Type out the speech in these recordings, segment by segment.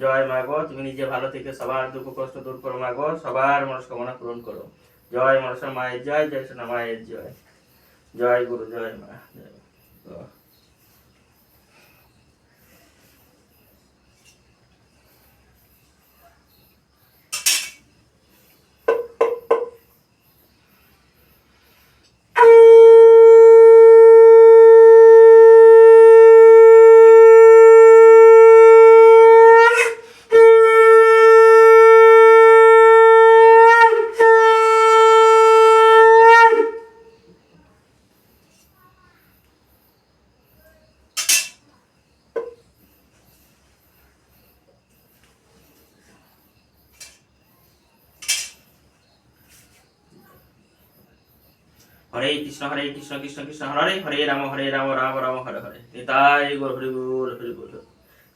জয় মা গো, তুমি নিজে ভালো থেকে সবার দুঃখ কষ্ট দূর করো মা গো, সবার মনস্কামনা পূরণ করো। জয় মনসা মায়ের জয়, জয় সোনা মায়ের জয়। জয় গুরু, জয় মা, জয় মা। হরে কৃষ্ণ কৃষ্ণ কৃষ্ণ হরে হরে রাম রাম রাম হরে হরে। নিতাই গৌর হরি বল, হরি বল।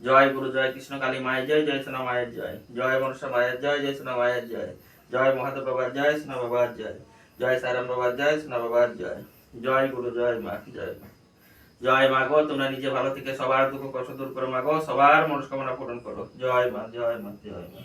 জয় গুরু, জয় কৃষ্ণ কালী মায়ের জয়, জয় সোনা মায়ের জয়। জয় মনসা মায়ের জয়, জয় সোনা মায়ের জয়। জয় মহাদেব বাবার জয়, সোনা বাবার জয়। জয় সারাম বাবার জয়, সোনা বাবার জয়। জয় গুরু, জয় মা, জয় মা। জয় মা গো, তোমরা নিজে ভালো থেকে সবার দুঃখ কষ্ট দূর করো মা গো, সবার মনস্কামনা পূরণ করো। জয় মা, জয় মা, জয় মা।